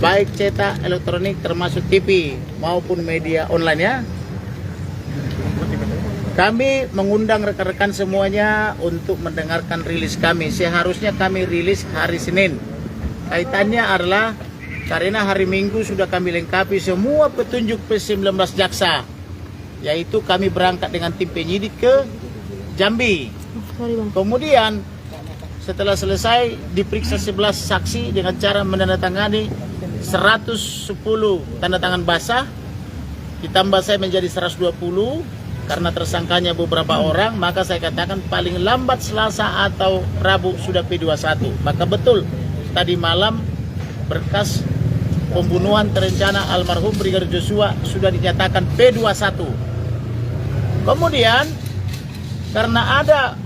baik cetak, elektronik, termasuk TV maupun media online ya. Kami mengundang rekan-rekan semuanya untuk mendengarkan rilis kami. Seharusnya kami rilis hari Senin. Kaitannya adalah karena hari Minggu sudah kami lengkapi semua petunjuk P19 Jaksa. Yaitu kami berangkat dengan tim penyidik ke Jambi. Kemudian setelah selesai diperiksa 11 saksi dengan cara menandatangani 110 tanda tangan basah. Ditambah saya menjadi 120. Karena tersangkanya beberapa orang, maka saya katakan paling lambat Selasa atau Rabu sudah P21. Maka betul, tadi malam berkas pembunuhan terencana almarhum Brigadir Joshua sudah dinyatakan P21. Kemudian, karena ada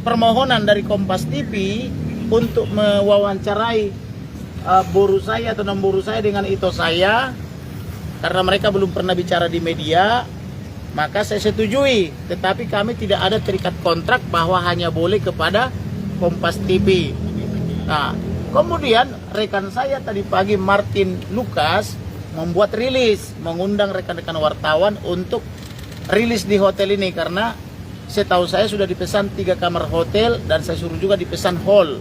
permohonan dari Kompas TV untuk mewawancarai boru saya atau nombor saya dengan Ito saya, karena mereka belum pernah bicara di media, maka saya setujui, tetapi kami tidak ada terikat kontrak bahwa hanya boleh kepada Kompas TV. Nah, kemudian rekan saya tadi pagi Martin Lucas membuat rilis, mengundang rekan-rekan wartawan untuk rilis di hotel ini karena setahu saya sudah dipesan 3 kamar hotel dan saya suruh juga dipesan hall.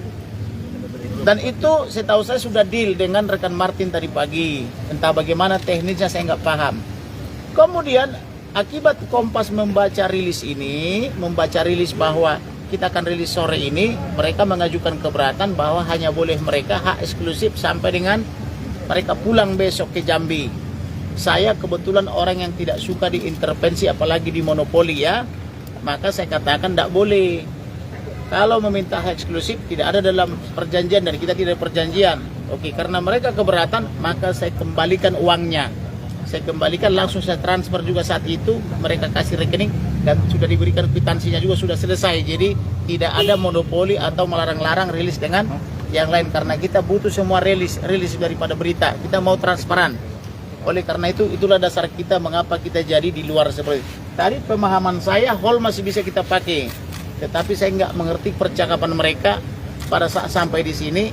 Dan itu setahu saya sudah deal dengan rekan Martin tadi pagi. Entah bagaimana teknisnya saya nggak paham. Kemudian akibat Kompas membaca rilis ini, membaca rilis bahwa kita akan rilis sore ini, mereka mengajukan keberatan bahwa hanya boleh mereka hak eksklusif sampai dengan mereka pulang besok ke Jambi. Saya kebetulan orang yang tidak suka diintervensi apalagi di monopoli ya, maka saya katakan tidak boleh. Kalau meminta hak eksklusif tidak ada dalam perjanjian dan kita tidak ada perjanjian. Oke, karena mereka keberatan, maka saya kembalikan uangnya. Saya kembalikan, langsung saya transfer juga saat itu, mereka kasih rekening dan sudah diberikan kwitansinya juga sudah selesai. Jadi tidak ada monopoli atau melarang-larang rilis dengan yang lain karena kita butuh semua rilis daripada berita. Kita mau transparan. Oleh karena itu itulah dasar kita mengapa kita jadi di luar seperti itu. Tadi pemahaman saya hall masih bisa kita pakai, tetapi saya nggak mengerti percakapan mereka pada saat sampai di sini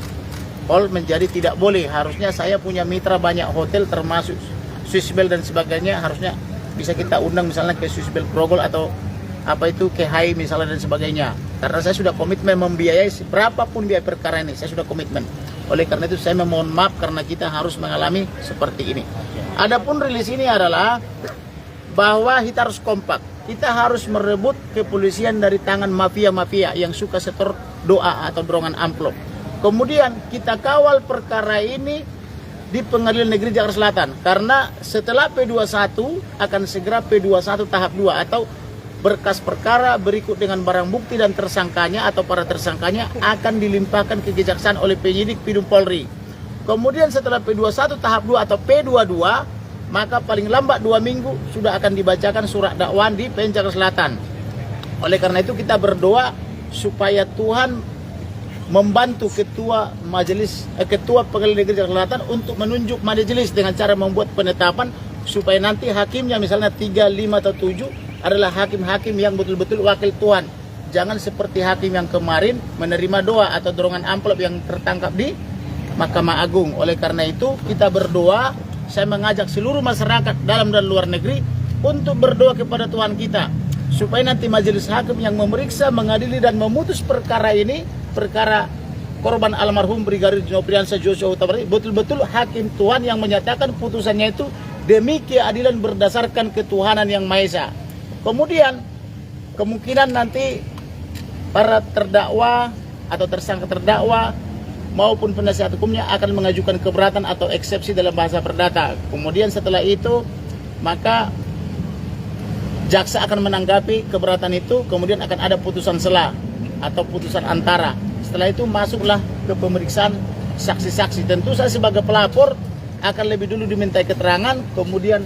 hall menjadi tidak boleh. Harusnya saya punya mitra banyak hotel termasuk Swissbell dan sebagainya, harusnya bisa kita undang misalnya ke Swissbell Grogol atau apa itu ke Hai misalnya dan sebagainya. Karena saya sudah komitmen membiayai berapapun biaya perkara ini, saya sudah komitmen. Oleh karena itu saya memohon maaf karena kita harus mengalami seperti ini. Adapun rilis ini adalah bahwa kita harus kompak. Kita harus merebut kepolisian dari tangan mafia-mafia yang suka setor doa atau dorongan amplop. Kemudian kita kawal perkara ini di Pengadilan Negeri Jakarta Selatan karena setelah P21 akan segera P21 tahap 2 atau berkas perkara berikut dengan barang bukti dan tersangkanya atau para tersangkanya akan dilimpahkan ke kejaksaan oleh penyidik Pidum Polri. Kemudian setelah P21 tahap 2 atau P22 maka paling lambat 2 minggu sudah akan dibacakan surat dakwaan di PN Jakarta Selatan. Oleh karena itu kita berdoa supaya Tuhan membantu ketua Pengadilan Negeri Jakarta Selatan untuk menunjuk majelis dengan cara membuat penetapan supaya nanti hakimnya misalnya 3, 5 atau 7 adalah hakim-hakim yang betul-betul wakil Tuhan. Jangan seperti hakim yang kemarin menerima doa atau dorongan amplop yang tertangkap di Mahkamah Agung. Oleh karena itu kita berdoa, saya mengajak seluruh masyarakat dalam dan luar negeri untuk berdoa kepada Tuhan kita supaya nanti majelis hakim yang memeriksa, mengadili dan memutus perkara ini, perkara korban almarhum Brigadir Nofriansah Joshua Huta Barat, betul-betul hakim Tuhan yang menyatakan putusannya itu demi keadilan berdasarkan ketuhanan yang Maha Esa. Kemudian kemungkinan nanti para terdakwa atau tersangka terdakwa maupun penasihat hukumnya akan mengajukan keberatan atau eksepsi dalam bahasa perdata. Kemudian setelah itu maka jaksa akan menanggapi keberatan itu, kemudian akan ada putusan sela atau putusan antara. Setelah itu masuklah ke pemeriksaan saksi-saksi. Tentu saya sebagai pelapor akan lebih dulu dimintai keterangan, kemudian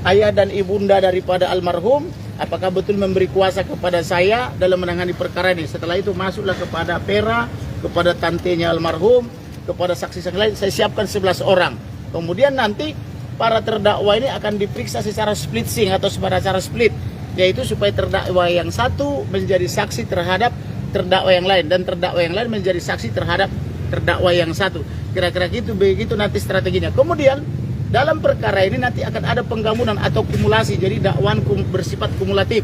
ayah dan ibunda daripada almarhum apakah betul memberi kuasa kepada saya dalam menangani perkara ini. Setelah itu masuklah kepada Pera, kepada tantenya almarhum, kepada saksi-saksi lain. Saya siapkan 11 orang. Kemudian nanti para terdakwa ini akan diperiksa secara splitsing atau secara split, yaitu supaya terdakwa yang satu menjadi saksi terhadap terdakwa yang lain dan terdakwa yang lain menjadi saksi terhadap terdakwa yang satu. Kira-kira gitu, begitu nanti strateginya. Kemudian dalam perkara ini nanti akan ada penggabungan atau kumulasi, jadi dakwaan bersifat kumulatif,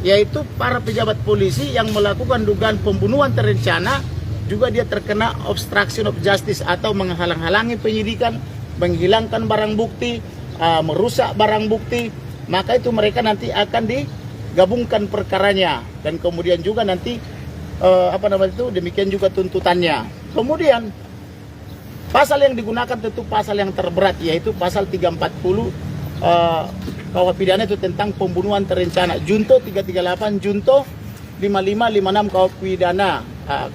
yaitu para pejabat polisi yang melakukan dugaan pembunuhan terencana juga dia terkena obstruction of justice atau menghalang-halangi penyidikan, menghilangkan barang bukti, merusak barang bukti, maka itu mereka nanti akan digabungkan perkaranya dan kemudian juga nanti demikian juga tuntutannya. Kemudian pasal yang digunakan tentu pasal yang terberat, yaitu pasal 340 KUH pidana itu tentang pembunuhan terencana, junto 338, junto 55, 56 KUH pidana.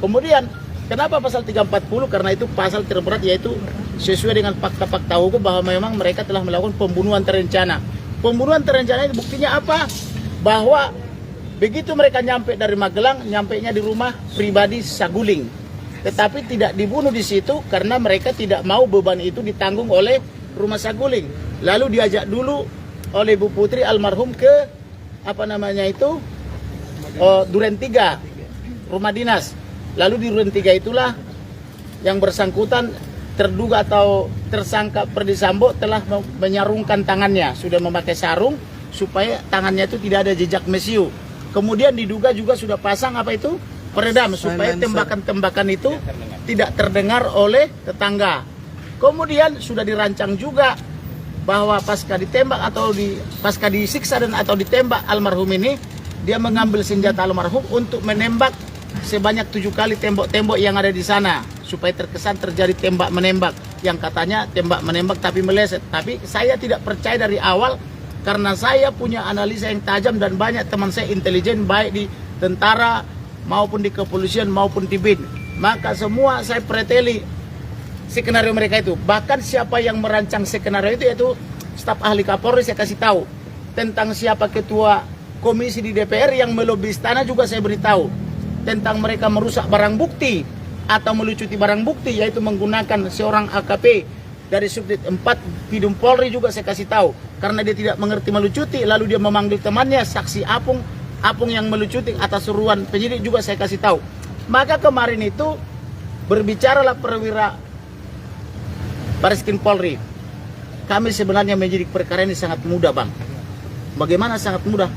Kemudian kenapa pasal 340? Karena itu pasal terberat, yaitu sesuai dengan fakta-fakta hukum bahwa memang mereka telah melakukan pembunuhan terencana. Pembunuhan terencana itu buktinya apa? Bahwa begitu mereka nyampe dari Magelang, nyampainya di rumah pribadi Saguling. Tetapi tidak dibunuh di situ karena mereka tidak mau beban itu ditanggung oleh rumah Saguling. Lalu diajak dulu oleh Bu Putri almarhum ke Duren 3, rumah dinas. Lalu di Duren 3 itulah yang bersangkutan terduga atau tersangka Ferdi Sambo telah menyarungkan tangannya, sudah memakai sarung supaya tangannya itu tidak ada jejak mesiu. Kemudian diduga juga sudah pasang peredam supaya tembakan-tembakan itu tidak terdengar oleh tetangga. Kemudian sudah dirancang juga bahwa pasca ditembak atau pasca disiksa dan atau ditembak almarhum ini, dia mengambil senjata almarhum untuk menembak sebanyak 7 kali tembok-tembok yang ada di sana supaya terkesan terjadi tembak menembak, yang katanya tembak menembak tapi meleset. Tapi saya tidak percaya dari awal karena saya punya analisa yang tajam dan banyak teman saya intelijen baik di tentara maupun di kepolisian maupun di BIN. Maka semua saya preteli skenario mereka itu. Bahkan siapa yang merancang skenario itu yaitu staf ahli Kapolri, saya kasih tahu. Tentang siapa ketua komisi di DPR yang melobi istana juga saya beritahu. Tentang mereka merusak barang bukti atau melucuti barang bukti, yaitu menggunakan seorang AKP dari Subdit 4 Bidum Polri juga saya kasih tahu. Karena dia tidak mengerti melucuti, lalu dia memanggil temannya saksi Apung yang melucuti atas seruan penyidik juga saya kasih tahu. Maka kemarin itu berbicaralah perwira Bareskrim Polri. Kami sebenarnya menyidik perkara ini sangat mudah, Bang. Bagaimana sangat mudah?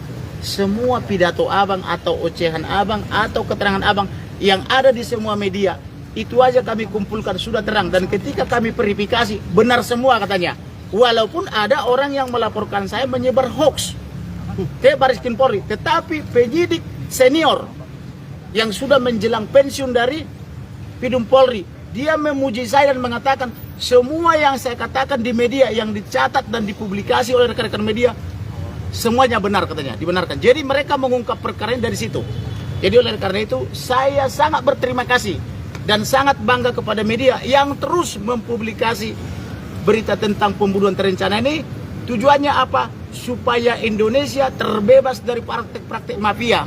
Semua pidato abang atau ocehan abang atau keterangan abang yang ada di semua media, itu aja kami kumpulkan sudah terang. Dan ketika kami verifikasi, benar semua katanya. Walaupun ada orang yang melaporkan saya menyebar hoax ke Bareskrim Polri, tetapi penyidik senior yang sudah menjelang pensiun dari Bidum Polri, dia memuji saya dan mengatakan semua yang saya katakan di media yang dicatat dan dipublikasi oleh rekan-rekan media semuanya benar katanya, dibenarkan. Jadi mereka mengungkap perkara ini dari situ. Jadi oleh karena itu saya sangat berterima kasih dan sangat bangga kepada media yang terus mempublikasi berita tentang pembunuhan terencana ini. Tujuannya apa? Supaya Indonesia terbebas dari praktek-praktek mafia.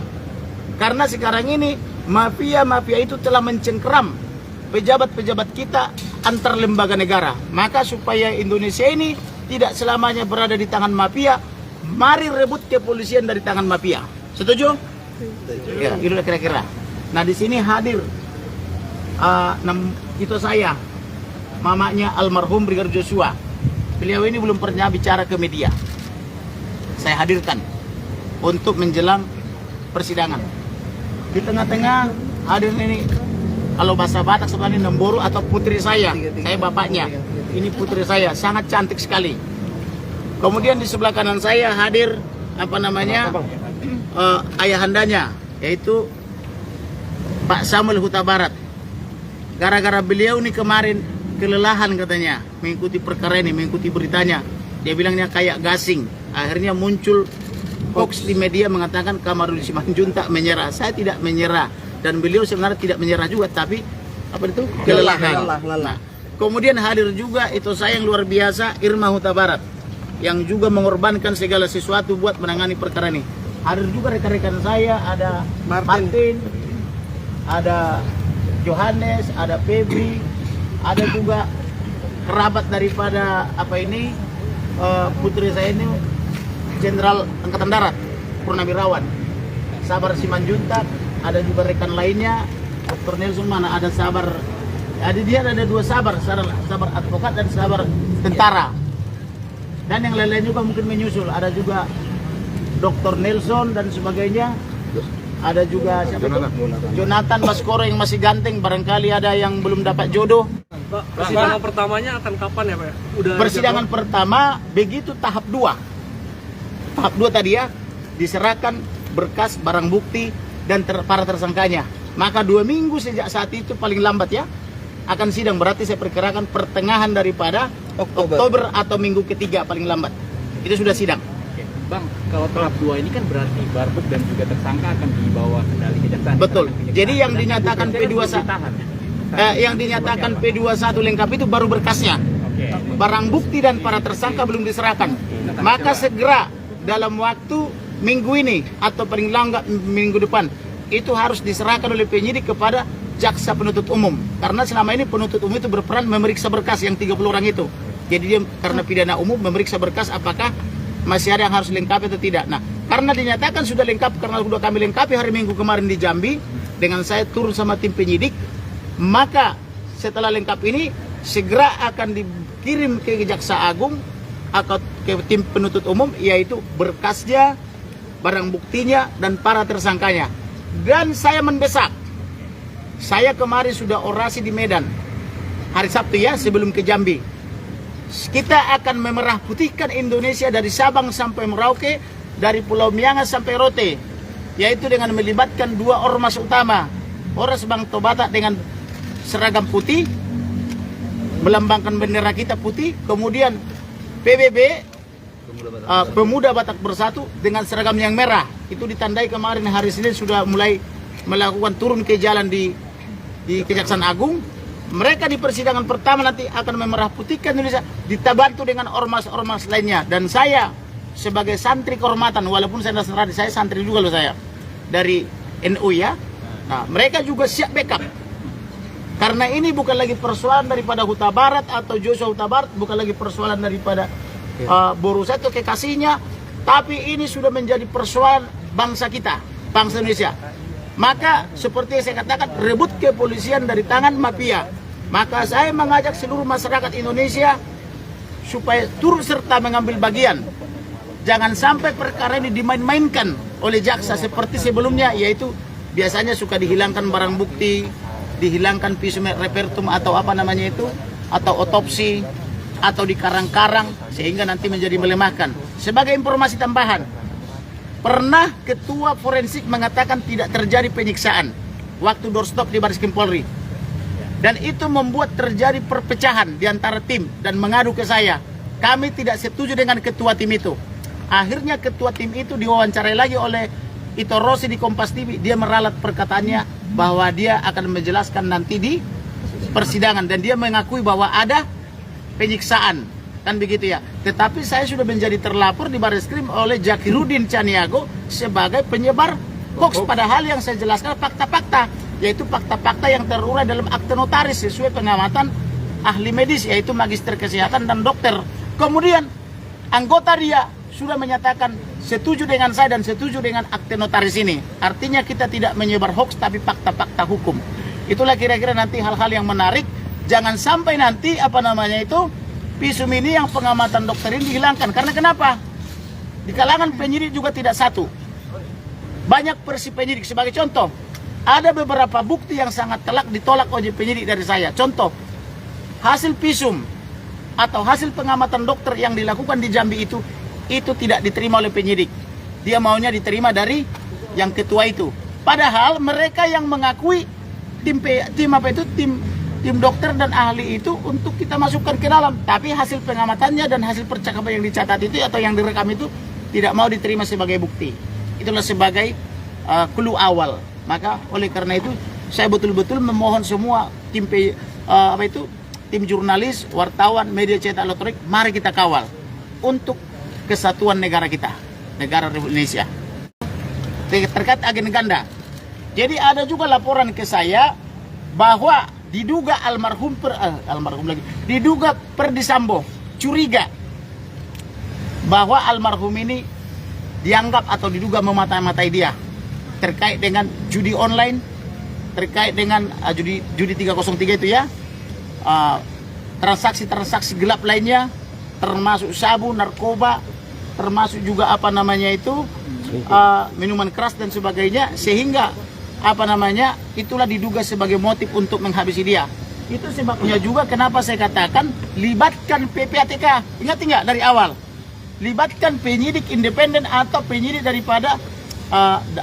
Karena sekarang ini mafia-mafia itu telah mencengkeram pejabat-pejabat kita antar lembaga negara. Maka supaya Indonesia ini tidak selamanya berada di tangan mafia, mari rebut kepolisian dari tangan mafia. Setuju? Ya, itu kira-kira. Nah, di sini hadir itu saya, mamanya almarhum Brigadir Joshua. Beliau ini belum pernah bicara ke media. Saya hadirkan untuk menjelang persidangan. Di tengah-tengah hadir ini, kalau bahasa Batak sebenarnya Nemboro atau putri saya bapaknya. Ini putri saya, sangat cantik sekali. Kemudian di sebelah kanan saya hadir ayahandanya, yaitu Pak Samuel Huta Barat. Gara-gara beliau ini kemarin kelelahan katanya mengikuti perkara ini, mengikuti beritanya. Dia bilangnya kayak gasing. Akhirnya muncul hoax di media mengatakan Kamarudin Simanjuntak menyerah. Saya tidak menyerah dan beliau sebenarnya tidak menyerah juga, tapi kelelahan. Nah, kemudian hadir juga itu saya yang luar biasa, Irma Huta Barat, yang juga mengorbankan segala sesuatu buat menangani perkara ini. Hadir juga rekan-rekan saya, ada Martin, ada Johannes, ada Febri, ada juga kerabat daripada putri saya ini, Jenderal Angkatan Darat Purnawirawan Sabar Simanjuntak. Ada juga rekan lainnya, Dr. Nelson mana, ada Sabar Jadi dia ada dua sabar advokat dan sabar tentara. Dan yang lain-lain juga mungkin menyusul. Ada juga Dr. Nelson dan sebagainya. Ada juga siapa itu? Jonathan Baskoro yang masih ganteng. Barangkali ada yang belum dapat jodoh. Pak, persidangan pertamanya akan kapan ya Pak ya? Persidangan pertama begitu tahap 2. Tahap 2 tadi ya, diserahkan berkas barang bukti dan para tersangkanya. Maka 2 minggu sejak saat itu paling lambat ya akan sidang. Berarti saya perkirakan pertengahan daripada Oktober atau minggu ketiga paling lambat. Itu sudah sidang. Bang, kalau tahap 2 ini kan berarti Barbuk dan juga tersangka akan dibawa kendali kejaksaan. Betul. Jadi yang dinyatakan P21 yang dinyatakan P21 lengkap itu baru berkasnya. Barang bukti dan para tersangka belum diserahkan. Maka segera dalam waktu minggu ini atau paling lambat minggu depan itu harus diserahkan oleh penyidik kepada jaksa penuntut umum. Karena selama ini penuntut umum itu berperan memeriksa berkas yang 30 orang itu. Jadi dia karena pidana umum memeriksa berkas apakah masih ada yang harus lengkapi atau tidak. Nah, karena dinyatakan sudah lengkap, karena sudah kami lengkapi hari Minggu kemarin di Jambi, dengan saya turun sama tim penyidik, maka setelah lengkap ini, segera akan dikirim ke Jaksa Agung atau ke tim penuntut umum, yaitu berkasnya, barang buktinya, dan para tersangkanya. Dan saya mendesak, saya kemarin sudah orasi di Medan, hari Sabtu ya, sebelum ke Jambi. Kita akan memerah putihkan Indonesia dari Sabang sampai Merauke, dari Pulau Miangas sampai Rote, yaitu dengan melibatkan 2 ormas utama. Ormas Bang Tobata dengan seragam putih, melambangkan bendera kita putih, kemudian PBB, Pemuda Batak Bersatu dengan seragam yang merah. Itu ditandai kemarin hari Senin sudah mulai melakukan turun ke jalan di Kejaksaan Agung. Mereka di persidangan pertama nanti akan memerah putihkan Indonesia, dibantu dengan ormas-ormas lainnya. Dan saya sebagai santri kehormatan, walaupun saya nasrani, saya santri juga loh saya, dari NU ya. Nah, mereka juga siap backup. Karena ini bukan lagi persoalan daripada Huta Barat atau Joshua Huta Barat, bukan lagi persoalan daripada Boru Seto kekasihnya, tapi ini sudah menjadi persoalan bangsa kita, bangsa Indonesia. Maka seperti yang saya katakan, rebut kepolisian dari tangan mafia. Maka saya mengajak seluruh masyarakat Indonesia supaya turut serta mengambil bagian. Jangan sampai perkara ini dimain-mainkan oleh jaksa seperti sebelumnya, yaitu biasanya suka dihilangkan barang bukti, dihilangkan visum et repertum atau apa namanya itu, atau otopsi, atau dikarang-karang sehingga nanti menjadi melemahkan. Sebagai informasi tambahan, pernah ketua forensik mengatakan tidak terjadi penyiksaan waktu doorstop di Barreskrim Polri. Dan itu membuat terjadi perpecahan di antara tim dan mengadu ke saya. Kami tidak setuju dengan ketua tim itu. Akhirnya ketua tim itu diwawancarai lagi oleh Ito Rossi di Kompas TV. Dia meralat perkataannya bahwa dia akan menjelaskan nanti di persidangan. Dan dia mengakui bahwa ada penyiksaan. Kan begitu ya. Tetapi saya sudah menjadi terlapor di Barreskrim oleh Zakirudin Caniago sebagai penyebar hoax. Padahal yang saya jelaskan fakta-fakta, yaitu fakta-fakta yang terurai dalam akte notaris sesuai pengamatan ahli medis, yaitu magister kesehatan dan dokter. Kemudian anggota dia sudah menyatakan setuju dengan saya dan setuju dengan akte notaris ini. Artinya kita tidak menyebar hoax tapi fakta-fakta hukum. Itulah kira-kira nanti hal-hal yang menarik. Jangan sampai nanti visum ini yang pengamatan dokter ini dihilangkan. Karena kenapa? Di kalangan penyidik juga tidak satu. Banyak versi penyidik. Sebagai contoh, ada beberapa bukti yang sangat telak ditolak oleh penyidik dari saya. Contoh, hasil visum atau hasil pengamatan dokter yang dilakukan di Jambi itu tidak diterima oleh penyidik. Dia maunya diterima dari yang ketua itu. Padahal mereka yang mengakui tim dokter dan ahli itu untuk kita masukkan ke dalam. Tapi hasil pengamatannya dan hasil percakapan yang dicatat itu atau yang direkam itu tidak mau diterima sebagai bukti. Itulah sebagai clue awal. Maka oleh karena itu saya betul-betul memohon semua tim jurnalis, wartawan, media cetak elektronik, mari kita kawal untuk kesatuan negara kita, negara Republik Indonesia. Terkait agen ganda. Jadi ada juga laporan ke saya bahwa diduga diduga Ferdy Sambo curiga bahwa almarhum ini dianggap atau diduga memata-matai dia terkait dengan judi online, terkait dengan judi 303 itu ya, transaksi-transaksi gelap lainnya, termasuk sabu, narkoba, termasuk juga minuman keras dan sebagainya, sehingga itulah diduga sebagai motif untuk menghabisi dia. Itu sebabnya juga kenapa saya katakan libatkan PPATK. Ingat nggak dari awal? Libatkan penyidik independen atau penyidik daripada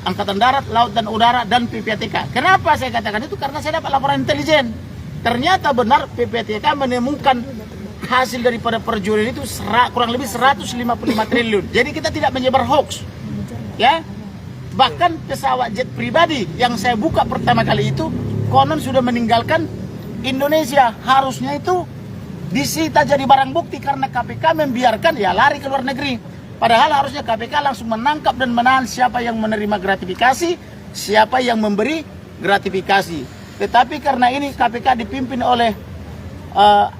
Angkatan Darat, Laut dan Udara dan PPATK. Kenapa saya katakan itu? Karena saya dapat laporan intelijen. Ternyata benar PPATK menemukan hasil daripada perjudian itu kurang lebih 155 triliun. Jadi kita tidak menyebar hoax. Ya. Bahkan pesawat jet pribadi yang saya buka pertama kali itu konon sudah meninggalkan Indonesia. Harusnya itu disita jadi barang bukti karena KPK membiarkan ya lari ke luar negeri. Padahal harusnya KPK langsung menangkap dan menahan siapa yang menerima gratifikasi, siapa yang memberi gratifikasi. Tetapi karena ini KPK dipimpin oleh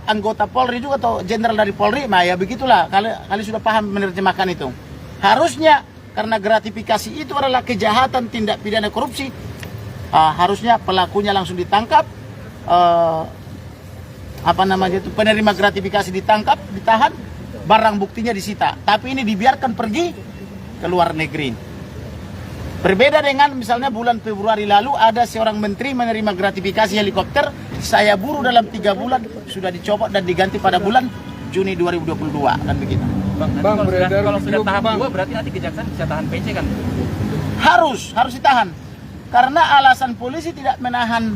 anggota Polri juga atau jenderal dari Polri, nah ya begitulah. Kalian sudah paham menerjemahkan itu. Harusnya karena gratifikasi itu adalah kejahatan tindak pidana korupsi, harusnya pelakunya langsung ditangkap, penerima gratifikasi ditangkap, ditahan, barang buktinya disita. Tapi ini dibiarkan pergi ke luar negeri. Berbeda dengan misalnya bulan Februari lalu ada seorang menteri menerima gratifikasi helikopter, saya buruh dalam 3 bulan, sudah dicopot dan diganti pada bulan Juni 2022 dan begitu. Bang, kalau sudah tahap 2 berarti nanti kejaksaan bisa tahan PC kan? Harus ditahan. Karena alasan polisi tidak menahan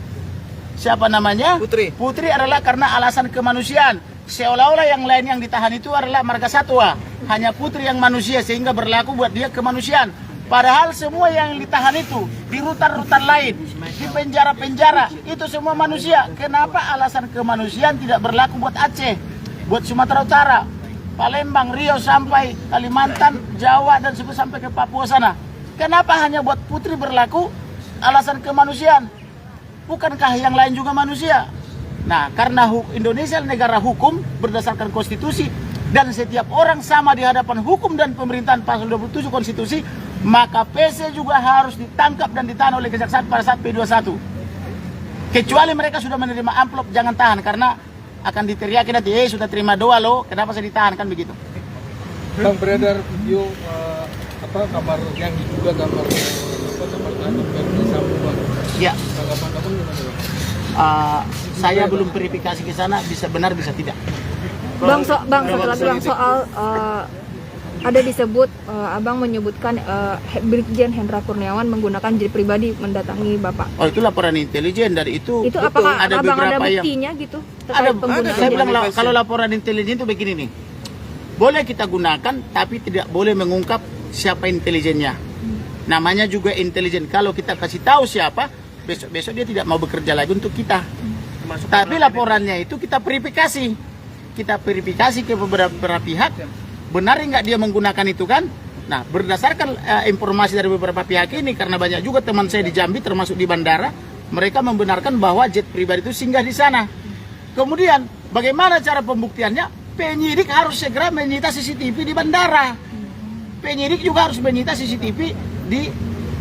Putri adalah karena alasan kemanusiaan. Seolah-olah yang lain yang ditahan itu adalah marga satwa. Hanya Putri yang manusia sehingga berlaku buat dia kemanusiaan. Padahal semua yang ditahan itu di rutan-rutan lain, di penjara-penjara, itu semua manusia. Kenapa alasan kemanusiaan tidak berlaku buat Aceh, buat Sumatera Utara, Palembang, Riau sampai Kalimantan, Jawa dan sampai ke Papua sana? Kenapa hanya buat Putri berlaku alasan kemanusiaan? Bukankah yang lain juga manusia? Nah, karena Indonesia negara hukum berdasarkan konstitusi dan setiap orang sama di hadapan hukum dan pemerintahan pasal 27 konstitusi, maka PC juga harus ditangkap dan ditahan oleh kejaksaan pada saat P21. Kecuali mereka sudah menerima amplop, jangan tahan karena akan diteriaki nanti, sudah terima doa loh, kenapa saya ditahan, kan begitu. Bang, beredar video kamar yang diduga kamar tahanan Verdi Sambo, Bang. Ya. Tanggapan abang gimana, Bang? Saya belum verifikasi ke sana, bisa benar bisa tidak. Bang, satu lagi bang, soal ada disebut abang menyebutkan Brigjen Hendra Kurniawan menggunakan jet pribadi mendatangi bapak. Oh, itu laporan intelijen dari itu. Itu apakah ada abang ada beberapa buktinya gitu? Ada. Saya bilang manifestasi. kalau laporan intelijen itu begini nih, boleh kita gunakan tapi tidak boleh mengungkap siapa intelijennya. Namanya juga intelijen. Kalau kita kasih tahu siapa, besok dia tidak mau bekerja lagi untuk kita. Tapi laporannya itu kita verifikasi. Kita verifikasi ke beberapa pihak, benar nggak dia menggunakan itu kan? Nah, berdasarkan informasi dari beberapa pihak ini, karena banyak juga teman saya di Jambi, termasuk di bandara, mereka membenarkan bahwa jet pribadi itu singgah di sana. Kemudian, bagaimana cara pembuktiannya? Penyidik harus segera menyita CCTV di bandara. Penyidik juga harus menyita CCTV di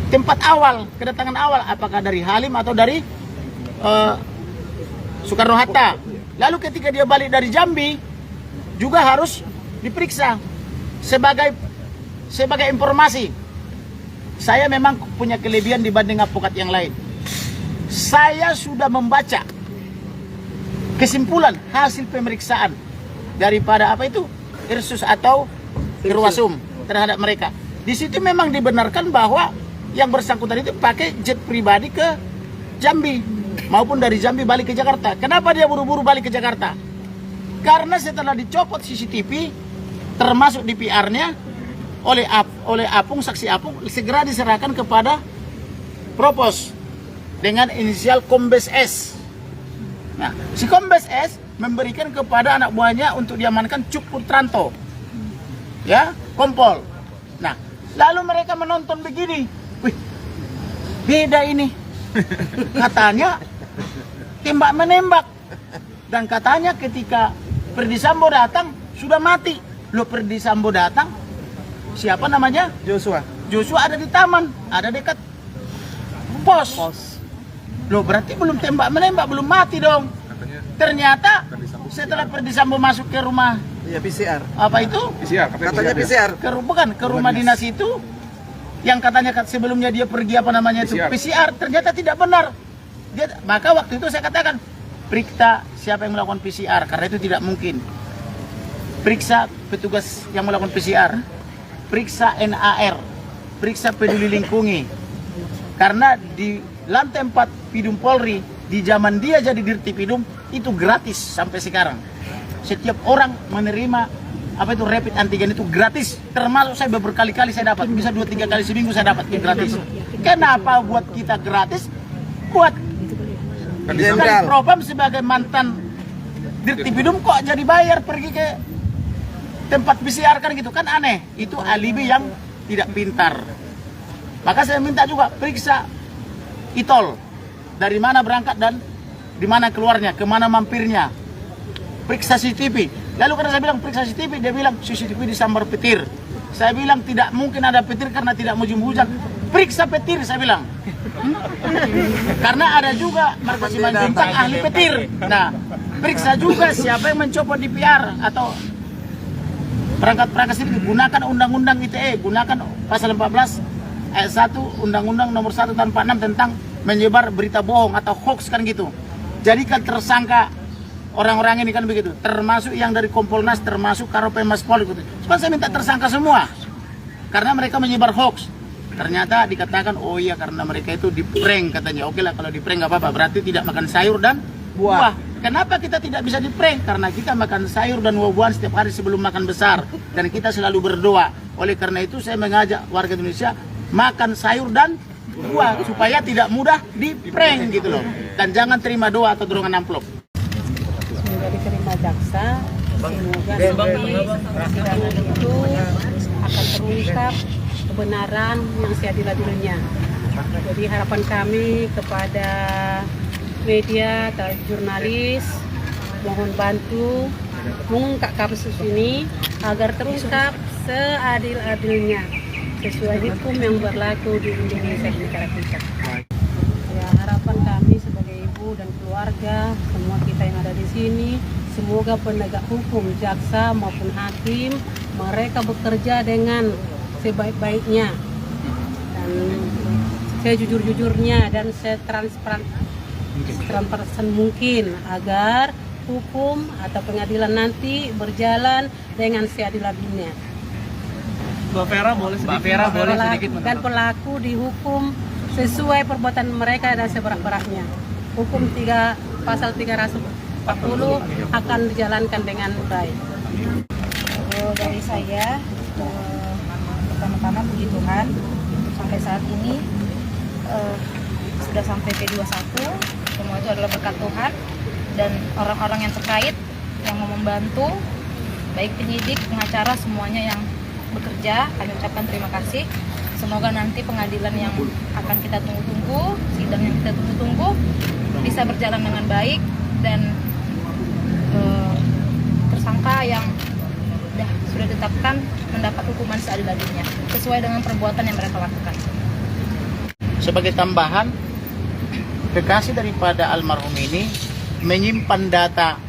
tempat awal, kedatangan awal, apakah dari Halim atau dari Soekarno-Hatta. Lalu ketika dia balik dari Jambi juga harus diperiksa. Sebagai informasi, saya memang punya kelebihan dibanding advokat yang lain. Saya sudah membaca kesimpulan hasil pemeriksaan daripada Irsus atau Irwasum terhadap mereka. Di situ memang dibenarkan bahwa yang bersangkutan itu pakai jet pribadi ke Jambi maupun dari Jambi balik ke Jakarta. Kenapa dia buru-buru balik ke Jakarta? Karena setelah dicopot CCTV termasuk DVR-nya oleh Apung, saksi Apung, segera diserahkan kepada Propos dengan inisial Kombes S. Nah, si Kombes S memberikan kepada anak buahnya untuk diamankan Cuk Putranto, ya, Kompol. Nah, lalu mereka menonton begini, wih, beda ini. Katanya tembak menembak, dan katanya ketika Verdi Sambo datang sudah mati. Loh, Verdi Sambo datang, siapa namanya? Joshua ada di taman, ada dekat pos. Loh, berarti belum tembak menembak, belum mati dong. Ternyata setelah Ferdi Sambo masuk ke rumah Iya, PCR. apa itu? Katanya PCR. Bukan ke rumah dinas itu yang katanya sebelumnya dia pergi apa namanya itu PCR, ternyata tidak benar. Maka waktu itu saya katakan periksa siapa yang melakukan PCR karena itu tidak mungkin. Periksa petugas yang melakukan PCR, periksa NAR, periksa peduli lingkungi. Karena di lantai 4 Pidum Polri di zaman dia jadi Dirtipidum itu gratis sampai sekarang. Setiap orang menerima apa itu rapid antigen itu gratis, termasuk saya berkali-kali saya dapat, bisa 2-3 kali seminggu saya dapat gratis. Kenapa buat kita gratis? Buat kan Propam sebagai mantan Dirtipidum kok jadi bayar pergi ke tempat PCR kan gitu kan aneh. Itu alibi yang tidak pintar. Maka saya minta juga periksa ITOL dari mana berangkat dan di mana keluarnya, kemana mampirnya. Periksa CCTV. Lalu karena saya bilang periksa CCTV, dia bilang CCTV disambar petir. Saya bilang tidak mungkin ada petir karena tidak musim hujan. Periksa petir, saya bilang. Karena ada juga Marco Simanjuntak ahli petir. Nah, periksa juga siapa yang mencopot DPR atau perangkat-perangkat sini. Gunakan Undang-Undang ITE, gunakan pasal 14 ayat 1 Undang-Undang nomor 1 tahun 46 tentang menyebar berita bohong atau hoax kan gitu. Jadikan tersangka orang-orang ini kan begitu, termasuk yang dari Kompolnas, termasuk Karopenmas Polri gitu. Cuma saya minta tersangka semua karena mereka menyebar hoax. Ternyata dikatakan oh iya karena mereka itu di prank katanya. Oke lah kalau di prank nggak apa-apa, berarti tidak makan sayur dan buah. Kenapa kita tidak bisa di prank? Karena kita makan sayur dan buah-buahan setiap hari sebelum makan besar dan kita selalu berdoa. Oleh karena itu saya mengajak warga Indonesia makan sayur dan buah supaya tidak mudah di prank gitu loh. Dan jangan terima doa atau dorongan amplop. Semoga diterima jaksa, semoga nanti persidangan itu akan terungkap kebenaran yang seadil-adilnya. Jadi harapan kami kepada media atau jurnalis, mohon bantu mengungkap kasus ini agar terungkap seadil-adilnya sesuai hukum yang berlaku di Indonesia di negara kita. Ya, harapan kami sebagai ibu dan keluarga, semua kita yang ada di sini, semoga penegak hukum, jaksa maupun hakim, mereka bekerja dengan sebaik-baiknya dan sejujur-jujurnya dan setransparan mungkin agar hukum atau pengadilan nanti berjalan dengan seadil-adilnya. Mbak Vera boleh sedikit Dan pelaku dihukum sesuai perbuatan mereka dan seberat-beratnya. Hukum pasal 340 akan dijalankan dengan baik. Dari saya pertama-tama puji Tuhan sampai saat ini sudah sampai P21. Semua itu adalah berkat Tuhan dan orang-orang yang terkait yang mau membantu, baik penyidik, pengacara, semuanya yang bekerja, kami ucapkan terima kasih. Semoga nanti pengadilan yang akan kita tunggu-tunggu, sidang yang kita tunggu-tunggu bisa berjalan dengan baik dan tersangka yang sudah ditetapkan mendapat hukuman seadil-adilnya sesuai dengan perbuatan yang mereka lakukan. Sebagai tambahan, kekasih daripada almarhum ini menyimpan data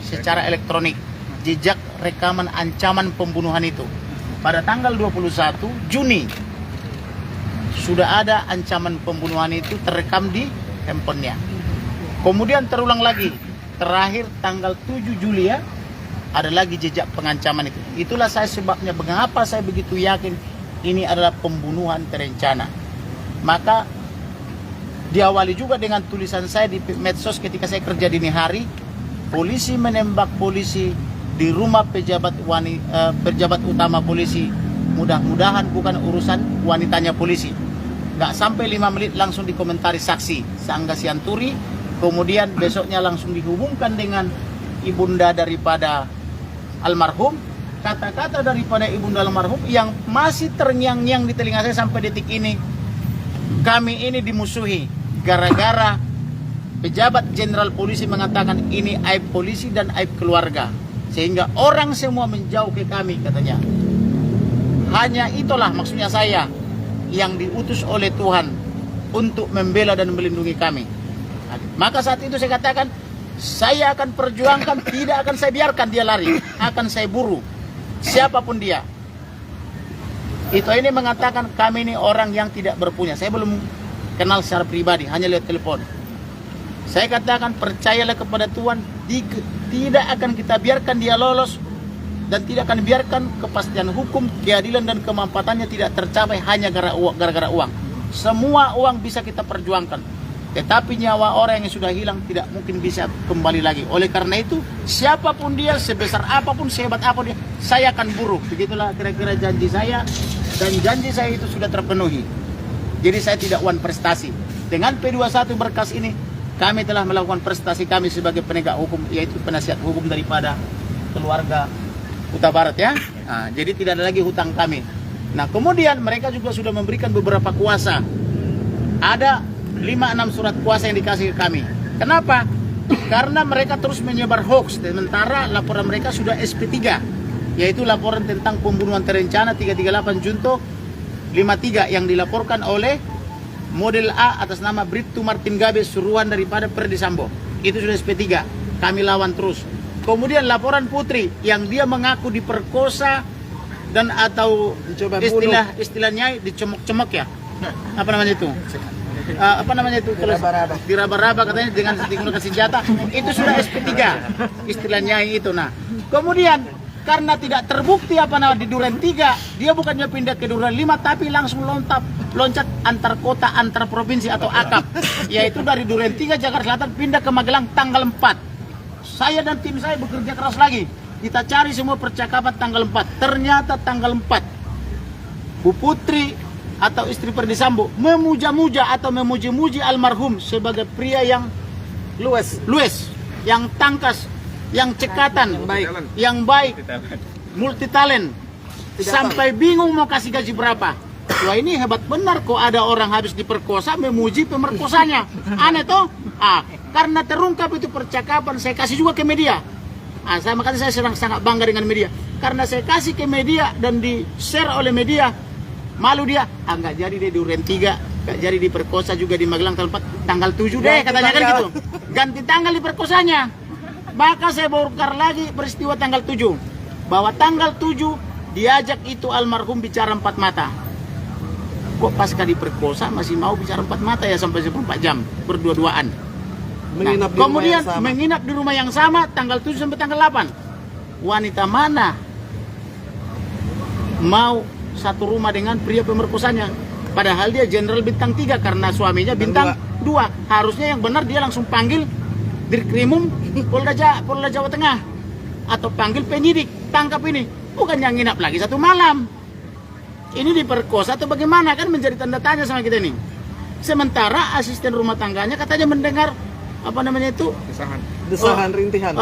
secara elektronik jejak rekaman ancaman pembunuhan itu. Pada tanggal 21 Juni sudah ada ancaman pembunuhan itu terekam di handphonenya. Kemudian terulang lagi, terakhir tanggal 7 Juli ya, ada lagi jejak pengancaman itu. Itulah saya sebabnya mengapa saya begitu yakin ini adalah pembunuhan terencana. Maka diawali juga dengan tulisan saya di medsos ketika saya kerja dini hari, polisi menembak polisi di rumah pejabat utama polisi. Mudah-mudahan bukan urusan wanitanya polisi. Gak sampai 5 menit langsung dikomentari saksi Sangga Sianturi. Kemudian besoknya langsung dihubungkan dengan ibunda daripada almarhum. Kata-kata daripada ibunda almarhum yang masih terngiang-ngiang di telinga saya sampai detik ini. Kami ini dimusuhi gara-gara pejabat jenderal polisi mengatakan ini aib polisi dan aib keluarga. Sehingga orang semua menjauh ke kami katanya. Hanya itulah maksudnya saya yang diutus oleh Tuhan untuk membela dan melindungi kami. Maka saat itu saya katakan Saya akan perjuangkan, tidak akan saya biarkan dia lari, akan saya buru siapapun dia. Itu ini mengatakan kami ini orang yang tidak berpunya. Saya belum kenal secara pribadi, hanya lihat telepon. Saya katakan percayalah kepada Tuhan, tidak akan kita biarkan dia lolos dan tidak akan biarkan kepastian hukum, keadilan dan kemanfaatannya tidak tercapai hanya gara-gara uang. Semua uang bisa kita perjuangkan. Tetapi nyawa orang yang sudah hilang tidak mungkin bisa kembali lagi. Oleh karena itu, siapapun dia, sebesar apapun, sehebat apapun dia, saya akan buru. Begitulah kira-kira janji saya, dan janji saya itu sudah terpenuhi. Jadi saya tidak wan prestasi. Dengan P21 berkas ini, kami telah melakukan prestasi kami sebagai penegak hukum, yaitu penasihat hukum daripada keluarga Huta Barat ya. Nah, jadi tidak ada lagi hutang kami. Nah, kemudian mereka juga sudah memberikan beberapa kuasa. Ada 5-6 surat kuasa yang dikasih ke kami. Kenapa? Karena mereka terus menyebar hoax. Sementara laporan mereka sudah SP3, yaitu laporan tentang pembunuhan terencana 338 Junto 53 yang dilaporkan oleh model A atas nama Bribtu Martin Gabe, suruhan daripada Ferdi Sambo. Itu sudah SP3. Kami lawan terus. Kemudian laporan Putri yang dia mengaku diperkosa dan atau istilahnya dicemok-cemok ya. Apa namanya itu? Apa namanya itu? Diraba-raba katanya dengan digunakan senjata. Itu sudah SP3 istilahnya itu. Nah, kemudian karena tidak terbukti apa namanya di Duren 3, dia bukannya pindah ke Duren 5 tapi langsung loncat antar kota, antar provinsi atau akap, yaitu dari Duren 3 Jakarta Selatan pindah ke Magelang tanggal 4. Saya dan tim saya bekerja keras lagi. Kita cari semua percakapan tanggal 4. Ternyata tanggal 4 Bu Putri atau istri Ferdi Sambo memuja-muja atau memuji-muji almarhum sebagai pria yang luwes, yang tangkas, yang cekatan, yang baik, multi talent, sampai bingung mau kasih gaji berapa. Wah, ini hebat benar kok ada orang habis diperkosa memuji pemerkosanya. Aneh toh? Karena terungkap itu percakapan, saya kasih juga ke media. Makanya saya sangat bangga dengan media. Karena saya kasih ke media dan di-share oleh media, malu dia, nggak jadi deh Duren 3, nggak jadi diperkosa juga di Magelang tanggal 7 deh, katanya kan gitu. Ganti tanggal diperkosanya. Maka saya bongkar lagi peristiwa tanggal 7. Bahwa tanggal 7 diajak itu almarhum bicara 4 mata. Kok pasca diperkosa masih mau bicara 4 mata ya sampai 24 jam berdua-duaan. Nah, kemudian menginap di rumah yang sama tanggal 7 sampai tanggal 8. Wanita mana mau satu rumah dengan pria pemerkosanya? Padahal dia jenderal bintang 3 karena suaminya bintang 2. Harusnya yang benar dia langsung panggil Dirkrimum Polda Jawa Tengah atau panggil penyidik, tangkap ini. Bukan yang nginap lagi satu malam. Ini diperkosa atau bagaimana, kan menjadi tanda tanya sama kita ini. Sementara asisten rumah tangganya katanya mendengar apa namanya itu desahan rintihan,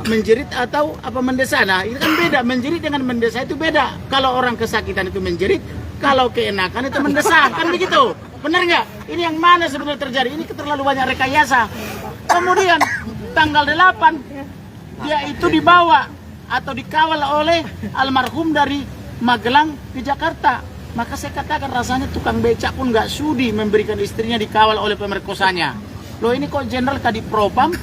menjerit atau apa mendesah. Nah, itu kan beda, menjerit dengan mendesah itu beda. Kalau orang kesakitan itu menjerit, kalau keenakan itu mendesah, kan begitu. Benar nggak? Ini yang mana sebenarnya terjadi? Ini terlalu banyak rekayasa. Kemudian tanggal 8 dia itu dibawa atau dikawal oleh almarhum dari Magelang ke Jakarta. Maka saya katakan rasanya tukang becak pun nggak sudi memberikan istrinya dikawal oleh pemerkosanya. Loh, ini kok jenderal Kadipropam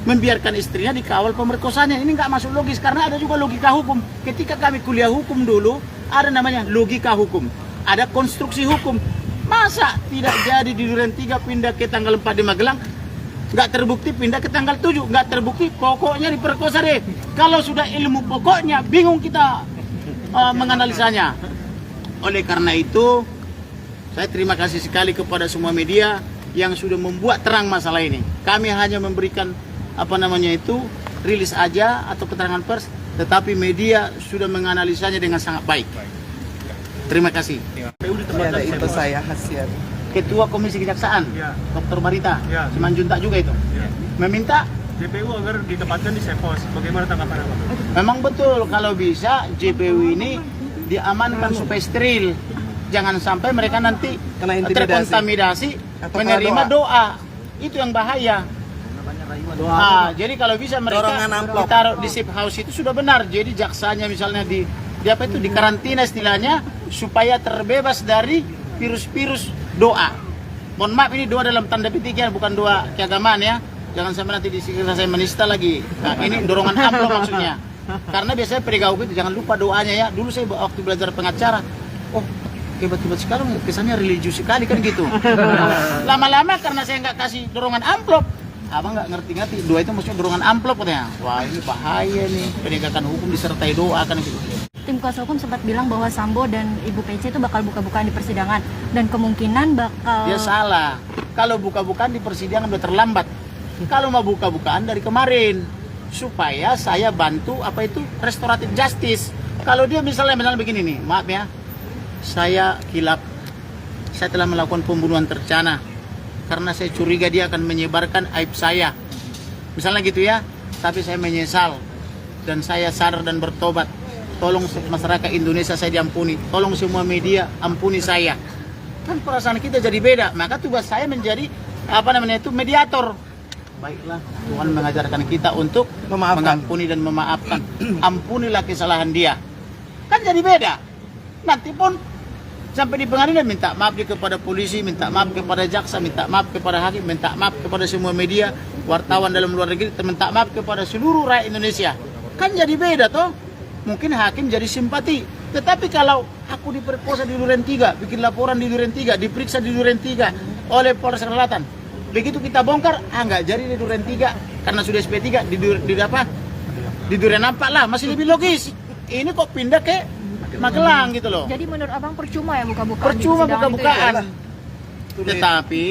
membiarkan istrinya dikawal pemerkosanya? Ini nggak masuk logis karena ada juga logika hukum. Ketika kami kuliah hukum dulu, ada namanya logika hukum, ada konstruksi hukum. Masa tidak jadi di Duren 3 pindah ke tanggal 4 di Magelang? Nggak terbukti pindah ke tanggal 7, nggak terbukti pokoknya diperkosa deh. Kalau sudah ilmu pokoknya, bingung kita menganalisanya. Oleh karena itu, saya terima kasih sekali kepada semua media yang sudah membuat terang masalah ini. Kami hanya memberikan apa namanya itu rilis aja atau keterangan pers, tetapi media sudah menganalisanya dengan sangat baik. Terima kasih. itu saya Hasian. Ketua Komisi Kejaksaan, Dr. Barita, Simanjuntak juga itu, meminta JPU agar ditempatkan di Sepos. Bagaimana tanggapan Anda? memang betul kalau bisa JPU ini diamankan supaya steril. Jangan sampai mereka nanti Kena intimidasi. terkontaminasi Atau menerima kena doa. Itu yang bahaya. Jadi kalau bisa mereka Dorongan amplop. ditaruh di safe house itu sudah benar. Jadi jaksanya misalnya di apa itu di karantina istilahnya supaya terbebas dari virus-virus doa. Mohon maaf, ini doa dalam tanda petik ya, bukan doa keagamaan ya. Jangan sampai nanti dikira saya menista lagi. Nah, ini dorongan amplop maksudnya. Karena biasanya penegak hukum itu jangan lupa doanya ya. Dulu saya waktu belajar pengacara, oh hebat-hebat sekarang kesannya religius sekali kan gitu. Lama-lama karena saya nggak kasih dorongan amplop, abang nggak ngerti-ngerti. Doa itu maksudnya dorongan amplop katanya. Wah ini bahaya nih, penegakan hukum disertai doa kan gitu. Tim kuasa hukum sempat bilang bahwa Sambo dan Ibu PC itu bakal buka-bukaan di persidangan dan kemungkinan bakal... Dia salah. Kalau buka-bukaan di persidangan udah terlambat. Kalau mau buka-bukaan dari kemarin supaya saya bantu apa itu restoratif justice. Kalau dia misalnya begini nih, maaf ya, saya kilap, saya telah melakukan pembunuhan terencana karena saya curiga dia akan menyebarkan aib saya, misalnya gitu ya, tapi saya menyesal dan saya sadar dan bertobat. Tolong masyarakat Indonesia saya diampuni, tolong semua media ampuni saya. Kan perasaan kita jadi beda, maka tugas saya menjadi mediator. Baiklah, Tuhan mengajarkan kita untuk mengampuni dan memaafkan. Ampunilah kesalahan dia. Kan jadi beda. Nanti pun sampai di pengadilan minta maaf dia kepada polisi, minta maaf kepada jaksa, minta maaf kepada hakim, minta maaf kepada semua media, wartawan dalam luar negeri, minta maaf kepada seluruh rakyat Indonesia. Kan jadi beda toh. Mungkin hakim jadi simpati. Tetapi kalau aku diperkosa di Duren 3, bikin laporan di Duren 3, diperiksa di Duren 3 oleh Polres Selatan, begitu kita bongkar, nggak jadi di Duren 3 karena sudah SP3 di Duren 4 lah, masih lebih logis. Ini kok pindah ke Magelang gitu loh. Jadi menurut abang percuma ya buka-bukaan? Percuma di persidangan buka-bukaan. itu ya? Tetapi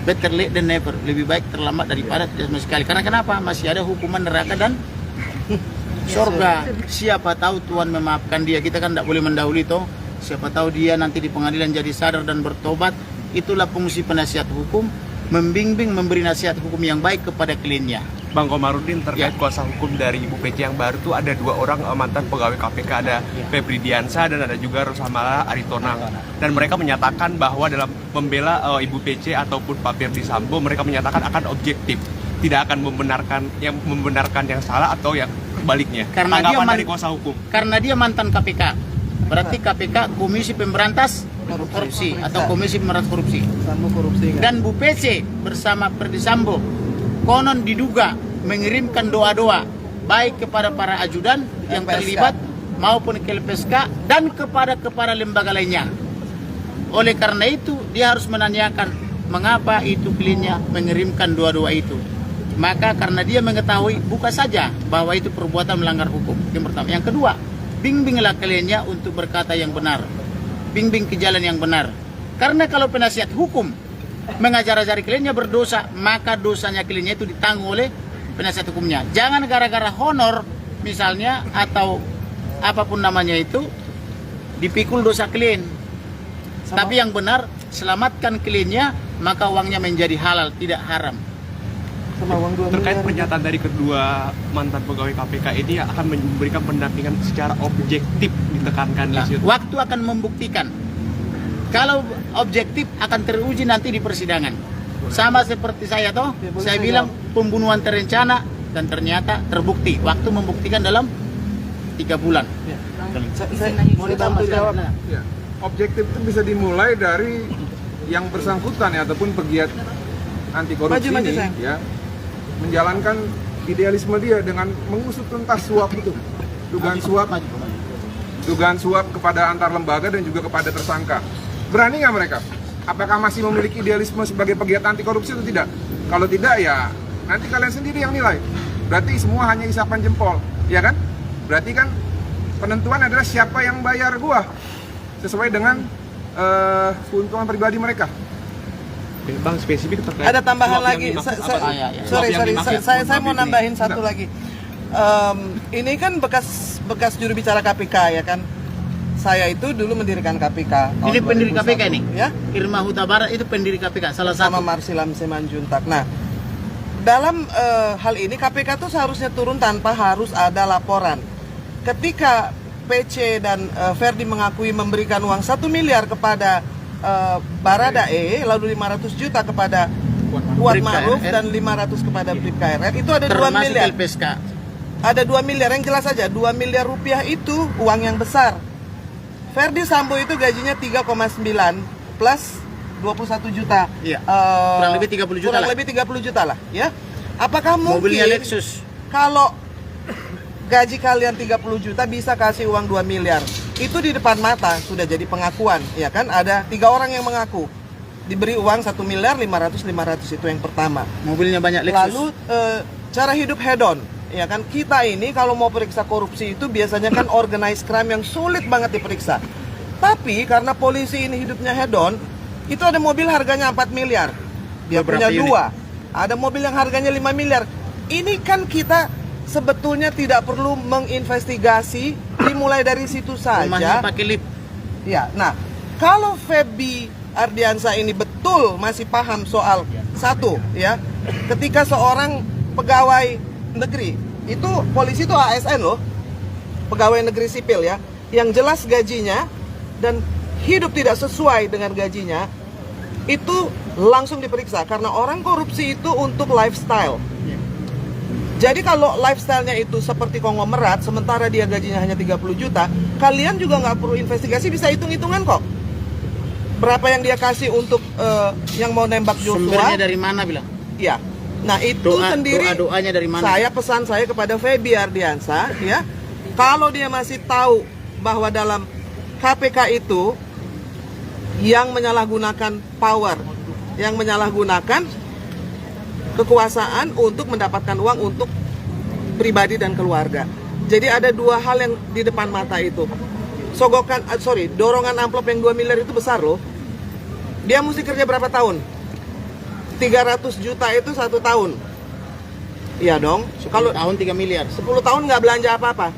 better late than never. Lebih baik terlambat daripada tidak sama sekali. Karena kenapa? Masih ada hukuman neraka dan surga. Siapa tahu Tuhan memaafkan dia. Kita kan tidak boleh mendahului toh. Siapa tahu dia nanti di pengadilan jadi sadar dan bertobat. Itulah fungsi penasihat hukum, membimbing, memberi nasihat hukum yang baik kepada kliennya. Bang Komarudin, terkait kuasa hukum dari Ibu PC yang baru tuh ada 2 orang mantan pegawai KPK, ada Febri Diansa dan ada juga Rosamala Aritonang. Dan mereka menyatakan bahwa dalam membela Ibu PC ataupun Pak Ferdi Sambo, mereka menyatakan akan objektif, tidak akan membenarkan yang salah atau yang sebaliknya. Karena tanggapan dia dari kuasa hukum. Karena dia mantan KPK. Berarti KPK Komisi Pemberantas Korupsi atau Komisi Pemberantas Korupsi. Sambo korupsi kan? Dan Bu PC bersama Ferdi Sambo konon diduga mengirimkan doa-doa baik kepada para ajudan yang LPSK terlibat maupun ke LPSK dan kepada lembaga lainnya. Oleh karena itu dia harus menanyakan mengapa itu kliennya mengirimkan doa-doa itu. Maka karena dia mengetahui buka saja bahwa itu perbuatan melanggar hukum. Yang pertama. Yang kedua, bimbinglah kliennya untuk berkata yang benar. Bimbing ke jalan yang benar. Karena kalau penasihat hukum mengajar-ajari kliennya berdosa, maka dosanya kliennya itu ditanggung oleh penasihat hukumnya. Jangan gara-gara honor misalnya atau apapun namanya itu dipikul dosa klien. Tapi yang benar, selamatkan kliennya, maka uangnya menjadi halal, tidak haram. Sama uang 2 Terkait miliar. pernyataan dari kedua mantan pegawai KPK ini akan memberikan pendampingan secara objektif, ditekankan Nah, di situ. waktu akan membuktikan. Kalau objektif akan teruji nanti di persidangan. Sama seperti saya toh, Ya, boleh saya saya bilang pembunuhan terencana dan ternyata terbukti. Waktu membuktikan dalam 3 bulan. Saya mau dibantu jawab. Ya, objektif itu bisa dimulai dari yang bersangkutan ya, ataupun pegiat anti korupsi Maju, ini sayang. ya, menjalankan idealisme dia dengan mengusut tuntas suap itu, dugaan suap kepada antar lembaga dan juga kepada tersangka. Berani nggak mereka? Apakah masih memiliki idealisme sebagai pegiat anti korupsi atau tidak? Kalau tidak ya nanti kalian sendiri yang nilai. Berarti semua hanya isapan jempol, ya kan? Berarti kan penentuan adalah siapa yang bayar gua sesuai dengan keuntungan pribadi mereka. Bang, spesifik terkait Ada tambahan suap yang lagi. dimaksud apa? Ah, ya, ya. Sorry, Suap yang dimaksud, saya mau Bang nambahin Febri. satu lagi. Ini kan bekas juru bicara KPK ya kan. Saya itu dulu mendirikan KPK. tahun Ini pendiri 2001. KPK ini? Ya, Irma Huta Barat itu pendiri KPK, salah sama satu. Marsilam Simanjuntak. Nah, dalam hal ini KPK tuh seharusnya turun tanpa harus ada laporan. Ketika PC dan Ferdi mengakui memberikan uang 1 miliar kepada Baradae, lalu 500 juta kepada Kuat Bribka Ma'ruf RR. dan 500 kepada Bribka RR, itu ada 2 Termasuk miliar. LPSK. Ada 2 miliar, yang jelas saja 2 miliar rupiah itu uang yang besar. Ferdi Sambo itu gajinya 3,9 plus 21 juta. Iya. Kurang lebih 30 juta kurang lah. lebih 30 juta lah, ya. Apakah mungkin Mobilnya Lexus. kalau gaji kalian 30 juta bisa kasih uang 2 miliar? Itu di depan mata sudah jadi pengakuan, ya kan? Ada 3 orang yang mengaku diberi uang 1 miliar 500 itu yang pertama. Mobilnya banyak Lexus. Lalu cara hidup hedon, ya kan? Kita ini kalau mau periksa korupsi itu biasanya kan organized crime yang sulit banget diperiksa. Tapi karena polisi ini hidupnya hedon, itu ada mobil harganya 4 miliar. Dia Beberapa punya unit. 2. Ada mobil yang harganya 5 miliar. Ini kan kita sebetulnya tidak perlu menginvestigasi, dimulai dari situ Rumahnya saja. pakai lift. Ya, nah, kalau Feby Ardiansa ini betul masih paham soal satu, ya, ketika seorang pegawai negeri, itu polisi itu ASN loh, pegawai negeri sipil ya, yang jelas gajinya dan hidup tidak sesuai dengan gajinya, itu langsung diperiksa karena orang korupsi itu untuk lifestyle. Jadi kalau lifestyle-nya itu seperti konglomerat, sementara dia gajinya hanya 30 juta, kalian juga nggak perlu investigasi, bisa hitung-hitungan kok. Berapa yang dia kasih untuk yang mau nembak Joshua? Sumbernya dari mana bilang? Iya. Nah itu sendiri doanya dari mana? pesan saya kepada Feby Ardiansa, ya, kalau dia masih tahu bahwa dalam KPK itu yang menyalahgunakan power, yang menyalahgunakan kekuasaan untuk mendapatkan uang untuk pribadi dan keluarga. Jadi ada 2 hal yang di depan mata itu. Dorongan amplop yang 2 miliar itu besar loh. Dia mesti kerja berapa tahun? 300 juta itu 1 tahun. Iya dong. Kalau tahun 3 miliar. 10 tahun nggak belanja apa-apa.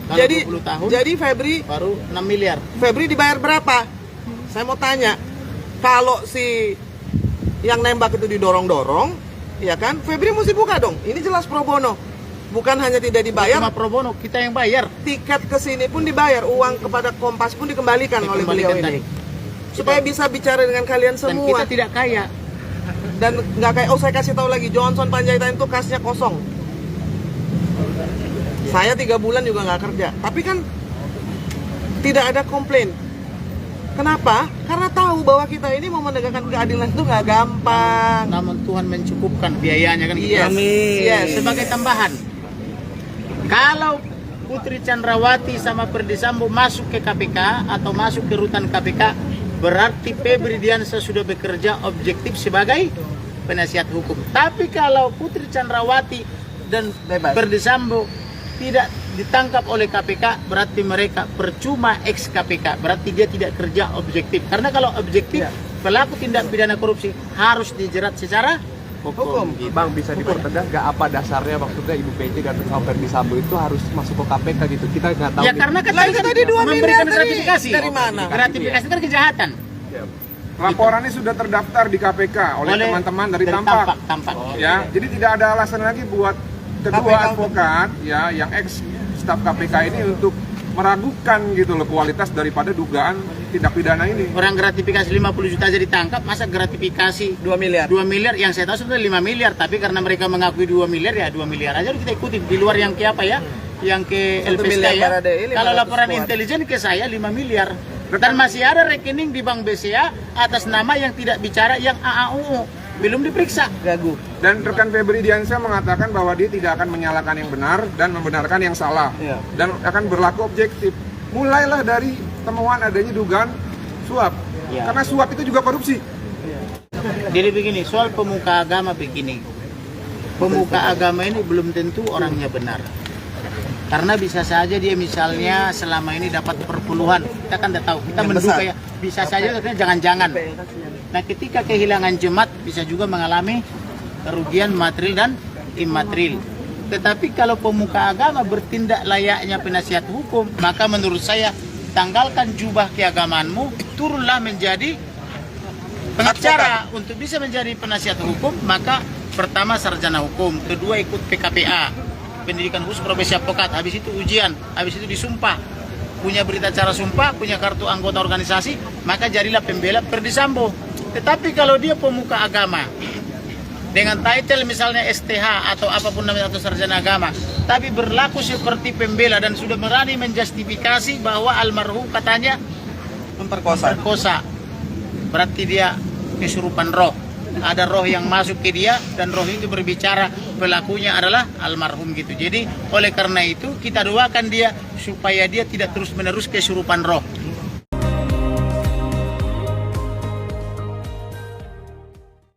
Kalau Jadi 20 tahun jadi Febri baru 6 miliar. Febri dibayar berapa? Saya mau tanya. Kalau si yang nembak itu didorong-dorong, ya kan? Febri mesti buka dong. Ini jelas pro bono. Bukan hanya tidak dibayar, Cuma pro bono, kita yang bayar. tiket ke sini pun dibayar, uang kepada Kompas pun dikembalikan oleh beliau Dikembalikan ini. Supaya bisa bicara dengan kalian Dan semua. kita tidak kaya. Dan nggak kayak, saya kasih tahu lagi, Johnson Panjaitan itu kasnya kosong. Saya 3 bulan juga nggak kerja, tapi kan tidak ada komplain. Kenapa? Karena tahu bahwa kita ini mau menegakkan keadilan itu nggak gampang. Namun Tuhan mencukupkan biayanya kan gitu. Yes. Yes. Sebagai tambahan, kalau Putri Chandrawati sama Ferdy Sambo masuk ke KPK atau masuk ke rutan KPK, berarti Febri Diansyah sudah bekerja objektif sebagai penasihat hukum. Tapi kalau Putri Chandrawati dan Bebas. Ferdy Sambo tidak ditangkap oleh KPK, berarti mereka percuma ex KPK, berarti dia tidak kerja objektif. Karena kalau objektif, Ya. pelaku tindak pidana korupsi harus dijerat secara hukum. Gitu. Bang, bisa dipertegas nggak apa dasarnya maksudnya Ibu Pece dan Ferdy Sambo itu harus masuk ke KPK gitu? Kita nggak tahu. Ya nih. karena kan Lah, itu tadi 2 miliar memberikan dari- gratifikasi. dari mana? Gratifikasi kan kejahatan. Laporannya sudah terdaftar di KPK oleh teman-teman dari Tampak. Tampak. Ya, jadi tidak ada alasan lagi buat kedua KPK. advokat ya yang ex staf KPK ini untuk meragukan gitu loh kualitas daripada dugaan tindak pidana ini. Orang gratifikasi 50 juta aja ditangkap, masa gratifikasi 2 miliar. 2 miliar? Yang saya tahu sebenarnya 5 miliar, tapi karena mereka mengakui 2 miliar, ya 2 miliar aja kita ikuti. Di luar yang ke apa ya? Yang ke 1 LPSK miliar ya. Baradae, 500 Kalau laporan kuat. intelijen ke saya 5 miliar. Dan masih ada rekening di Bank BCA atas nama yang tidak bicara, yang AAUU. Belum diperiksa. Gagu. Dan rekan Febri Diansyah mengatakan bahwa dia tidak akan menyalahkan yang benar dan membenarkan yang salah. Iya. Dan akan berlaku objektif. Mulailah dari temuan adanya dugaan suap. Iya. Karena suap itu juga korupsi. Jadi begini, soal pemuka agama begini. Pemuka agama ini belum tentu orangnya benar. Karena bisa saja dia misalnya selama ini dapat perpuluhan. Kita kan tidak tahu, kita Yang menduga besar. ya. Bisa saja katanya jangan-jangan. Nah ketika kehilangan jemaat bisa juga mengalami kerugian material dan imaterial. Tetapi kalau pemuka agama bertindak layaknya penasihat hukum, maka menurut saya tanggalkan jubah keagamanmu, turunlah menjadi pengacara. Untuk bisa menjadi penasihat hukum, maka pertama sarjana hukum, kedua ikut PKPA, pendidikan khusus profesi advokat, habis itu ujian, habis itu disumpah, punya berita acara sumpah, punya kartu anggota organisasi, maka jadilah pembela Ferdy Sambo. Tetapi kalau dia pemuka agama dengan title misalnya STH atau apapun namanya atau sarjana agama, tapi berlaku seperti pembela dan sudah berani menjustifikasi bahwa almarhum katanya Memperkosa. perkosa, berarti dia kesurupan roh. Ada roh yang masuk ke dia dan roh itu berbicara pelakunya adalah almarhum gitu. Jadi oleh karena itu kita doakan dia supaya dia tidak terus menerus kesurupan roh.